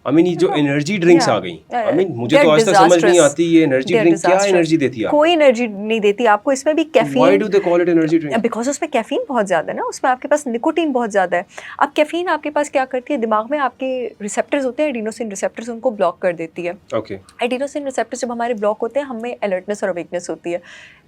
I mean ये जो energy drinks आ गई, आई मीन मुझे तो आज तक समझ नहीं आती ये एनर्जी ड्रिंक क्या एनर्जी देती है? कोई एनर्जी नहीं देती आपको, इसमें भी caffeine. Why do they call it energy drink? Because उसमें कैफीन बहुत ज़्यादा है ना, उसमें आपके पास निकोटीन बहुत ज़्यादा है। अब कैफीन आपके पास क्या करती है, दिमाग में आपके रिसेप्टर्स होते हैं, एडिनोसिन रिसेप्टर्स, उनको ब्लॉक कर देती है। ओके। एडिनोसिन रिसेप्टर्स जब हमारे ब्लॉक होते हैं, हमें अलर्टनेस और अवेकनेस होती है।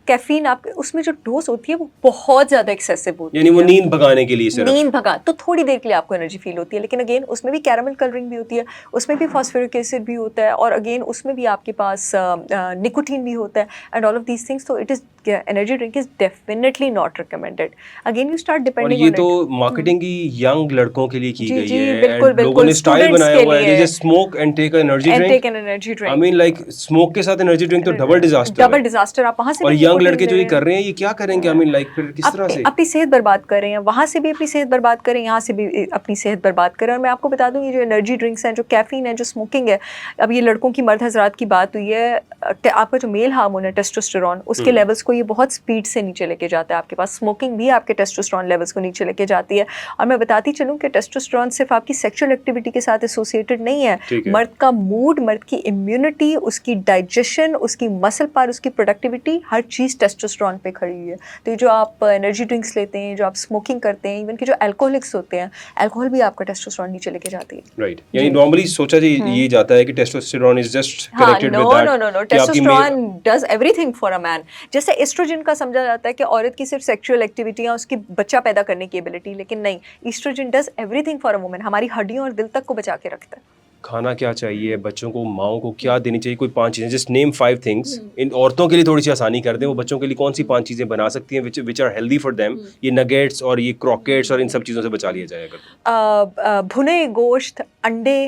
कैफीन आप उसमें जो डोज होती है वो बहुत ज़्यादा एक्सेसिव होती है, यानी वो नींद भगाने के लिए सिर्फ। नींद भगा तो थोड़ी देर के लिए आपको एनर्जी फील होती है, लेकिन अगेन उसमें भी कैरामल कलरिंग भी होती है, उसमें भी फॉस्फोरिक एसिड भी होता है, और अगेन उसमें भी आपके पास निकोटीन भी होता है, and all of these things. तो it is energy drink is definitely not recommended. Again you start depending. और ये तो मार्केटिंग की यंग लड़कों के लिए की गई है, बिल्कुल and लोगों ने स्टाइल बनाया हुआ है, they just smoke and take energy drink. I mean like smoke के साथ एनर्जी ड्रिंक तो डबल डिजास्टर। आप वहां से और यंग लड़के जो ये कर रहे हैं ये क्या करेंगे? आई मीन लाइक फिर किस तरह से अपनी सेहत बर्बाद कर रहे हैं, वहाँ से भी अपनी सेहत बर्बाद करें, यहाँ से भी अपनी सेहत बर्बाद करें। और मैं आपको बता दूँ, ये जो एनर्जी ड्रिंक्स हैं, जो कैफीन है, जो स्मोकिंग है, अब ये लड़कों की मर्द हजरात की बात हुई है, आपका जो मेल हार्मोन है टेस्टोस्टेरोन, उसके लेवल्स को ये बहुत स्पीड से नीचे लेके जाता है। आपके पास स्मोकिंग भी आपके टेस्टोस्टेरोन लेवल्स को नीचे लेके जाती है। और मैं बताती चलूँ कि टेस्टोस्टेरोन सिर्फ आपकी सेक्सुअल एक्टिविटी के साथ एसोसिएटेड नहीं है, मर्द का मूड, मर्द की इम्यूनिटी, उसकी डाइजेशन, उसकी मसल पावर, उसकी प्रोडक्टिविटी, हर चीज़ टेस्टोस्टेरोन पे खड़ी हुई है। तो ये जो आप एनर्जी ड्रिंक्स लेते हैं, जो आप स्मोकिंग करते हैं, इवन कि जो अल्कोहलिक्स होते हैं, अल्कोहल भी आपका टेस्टोस्टेरोन नीचे लेके जाती है। राइट, यानी नॉर्मली सोचा ये जाता है कि testosterone is just connected with that. No, testosterone does everything for a man. जैसे एस्ट्रोजन का समझा जाता है कि औरत की सिर्फ सेक्सुअल एक्टिविटी, उसकी बच्चा पैदा करने की एबिलिटी, लेकिन नहीं, estrogen does everything for a woman, हमारी हड्डियों और दिल तक को बचा के रखता है। खाना क्या चाहिए बच्चों को, माओं को क्या देनी चाहिए, कोई 5 चीज़ें, जस्ट नेम 5 थिंग्स। इन औरतों के लिए थोड़ी सी आसानी कर दें, वो बच्चों के लिए कौन सी 5 चीज़ें बना सकती हैं which are healthy for them. ये नगेट्स और ये क्रॉकेट्स और इन सब चीज़ों से बचा लिया जाएगा। भुने गोश्त, अंडे,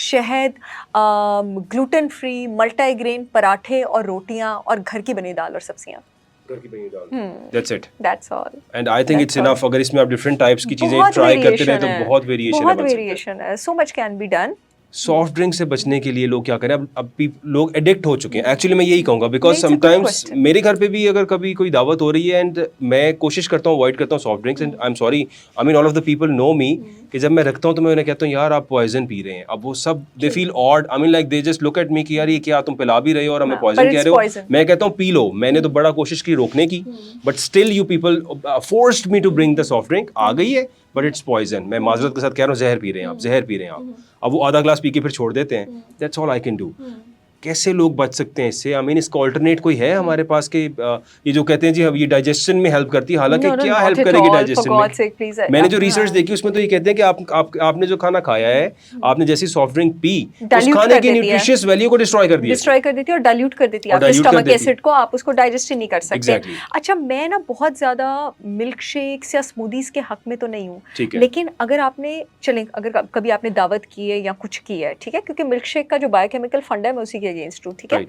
शहद, ग्लूटेन फ्री, मल्टीग्रेन पराठे और रोटियां, और घर की बनी दाल और सब्जियां। घर की बनी दाल, that's it, that's all, and I think it's enough। अगर इसमें आप डिफरेंट टाइप्स की चीज़ें ट्राई करते रहे तो बहुत वेरिएशन है, so much can be done। Soft drink से बचने के लिए लोग क्या करें? अब लोग एडिक्ट हो चुके हैं, एक्चुअली मैं यही कहूँगा, बिकॉज समटाइम्स मेरे घर पे भी अगर कभी कोई दावत हो रही है एंड मैं कोशिश करता हूँ अवॉइड करता हूँ soft drinks, and I am sorry, I mean all of the people know me, कि जब मैं रखता हूँ तो मैं उन्हें कहता हूँ यार आप पॉइजन पी रहे हैं। अब वो सब they feel odd, I mean like they just look at me कि यार ये क्या तुम पिला भी रहे हो और हमें पॉइजन कह रहे हो। मैं कहता हूँ पी लो, मैंने तो बड़ा कोशिश की रोकने की, but still you people forced me to bring the soft drink. आ गई है बट इट्स पॉइजन। मैं माजरत के साथ कह रहा हूँ, जहर पी रहे हैं आप, जहर पी रहे हैं आप। अब वो आधा ग्लास पी के फिर छोड़ देते हैं। That's all I can do. कैसे लोग बच सकते हैं इससे? आई मीन इसका ऑल्टरनेट कोई है हमारे पास के ये जो कहते हैं जी अब ये डाइजेशन में हेल्प करती है, हालांकि क्या हेल्प करेगी डाइजेशन में? मैंने जो रिसर्च देखी उसमें तो ये कहते हैं कि आपने जो खाना खाया है, आपने जैसी सॉफ्ट ड्रिंक पी, उस खाने की न्यूट्रिशियस वैल्यू को डिस्ट्रॉय कर देती है और डाइल्यूट कर देती है आपके स्टमक एसिड को, आप उसको डाइजेस्ट ही नहीं कर सकते। अच्छा, मैं ना बहुत ज्यादा मिल्क शेक्स या स्मूदीज के हक में तो नहीं हूँ, लेकिन अगर आपने अगर कभी आपने दावत की है या कुछ की है, ठीक है, क्योंकि मिल्क शेक का जो बायोकेमिकल फंडा है मैं उसी के अगेंस्ट हूँ, ठीक है।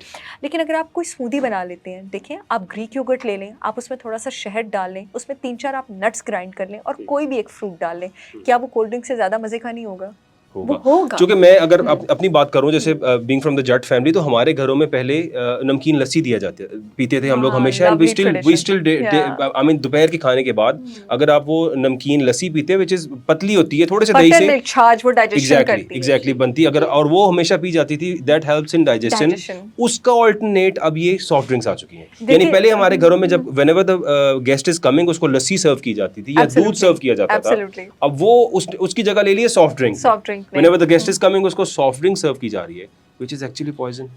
लेकिन अगर आप कोई स्मूदी बना लेते हैं, देखें आप ग्रीक योगर्ट ले लें, आप उसमें थोड़ा सा शहद डाल लें, उसमें 3-4 आप नट्स ग्राइंड कर लें और कोई भी एक फ्रूट डाल लें, क्या वो कोल्ड ड्रिंक से ज़्यादा मज़े का नहीं होगा? होगा। क्योंकि मैं अगर अपनी बात करूं, जैसे being from the Jat family, तो हमारे घरों में पहले नमकीन लस्सी दिया जाते पीते थे हम लोग हमेशा, and we still I mean दोपहर के खाने के बाद अगर आप वो नमकीन लस्सी पीते, विच इज पतली होती है, थोड़े से दही से छाछ वो डाइजेशन करती है, एग्जैक्टली बनती अगर, और वो हमेशा पी जाती थी, दैट हेल्प्स इन डाइजेशन। उसका ऑल्टरनेट अब ये सॉफ्ट ड्रिंक्स आ चुकी हैं। यानी पहले हमारे घरों में जब whenever the guest is coming उसको लस्सी सर्व की जाती थी या दूध सर्व किया जाता था, अब वो उसकी जगह ले लिए soft drink. Whenever the guest is coming, उसको सॉफ्ट ड्रिंक सर्व की जा रही है, which is actually poison।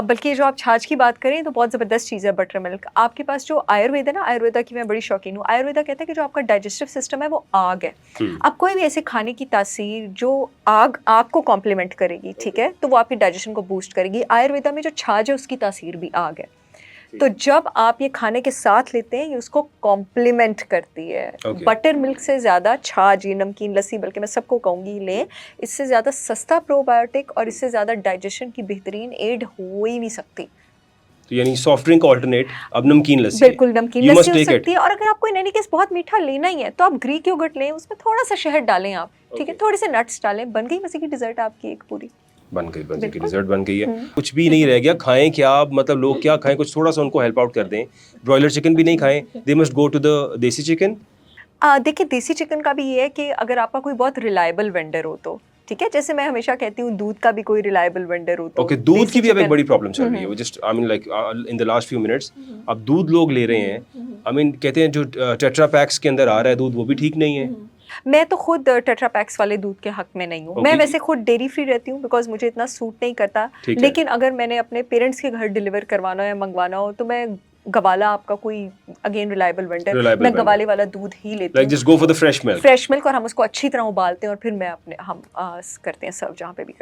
बल्कि जो आप छाछ की बात करें तो बहुत ज़बरदस्त चीज़ है बटर मिल्क। आपके पास जो आयुर्वेद है ना, आयुर्वेदा की मैं बड़ी शौकीन हूँ। आयुर्वेदा कहता है कि जो आपका डाइजेस्टिव सिस्टम है वो आग है। अब कोई भी ऐसे खाने की तासीर जो आग को कॉम्प्लीमेंट करेगी, ठीक है, तो वो आपकी डाइजेशन को बूस्ट करेगी। आयुर्वेदा में जो छाछ है उसकी तासीर भी आग है। तो जब आप ये खाने के साथ लेते हैं, ये उसको कॉम्प्लीमेंट करती है। बटर मिल्क से ज़्यादा छाछ, ये नमकीन लस्सी, बल्कि मैं सबको कहूँगी लें, इससे ज़्यादा सस्ता प्रोबायोटिक और इससे ज़्यादा डाइजेशन की बेहतरीन एड हो ही नहीं सकती। तो यानी सॉफ्ट ड्रिंक ऑल्टरनेट अब नमकीन लस्सी, बिल्कुल नमकीन लस्सी हो सकती है। और अगर आपको इन एनी केस बहुत मीठा लेना ही है तो आप ग्रीक योगर्ट लें, उसमें थोड़ा सा शहद डालें आप, ठीक है, थोड़े से नट्स डालें, बन गई मज़े की डिज़र्ट आपकी एक पूरी। बन गई की डिजर्ट बन गई है। कुछ भी नहीं रह गया, खाएं क्या? मतलब लोग क्या खाएं? कुछ थोड़ा सा उनको हेल्प आउट कर दें। ब्रॉयलर चिकन भी नहीं खाएं, they must go to the desi chicken. देखिए देसी चिकन का भी ये है कि अगर आपका कोई बहुत रिलायबल वेंडर हो तो ठीक है, जैसे मैं हमेशा कहती हूँ दूध का भी कोई रिलायबल वेंडर हो तो ओके, दूध देसी की भी अब एक चिकन- बड़ी प्रॉब्लम चल रही है, वो just I mean like in the last few minutes अब दूध लोग ले रहे हैं, आई मीन कहते हैं जो टेट्रा पैक्स के अंदर आ रहा है दूध वो भी ठीक नहीं है। मैं तो खुद टेट्रा पैक्स वाले दूध के हक में नहीं हूँ। मैं Okay. वैसे खुद डेयरी फ्री रहती हूँ बिकॉज मुझे इतना सूट नहीं करता, ठीक है। लेकिन अगर मैंने अपने पेरेंट्स के घर डिलीवर करवाना हो या मंगवाना हो तो मैं गवाला, आपका कोई अगेन रिलायबल वेंडर, Reliable मैं vendor. गवाले वाला दूध ही लेती लाइक हूँ, just go for the fresh milk. Fresh milk, और हम उसको अच्छी तरह उबालते हैं और फिर मैं अपने हम करते हैं सर्व जहाँ पे भी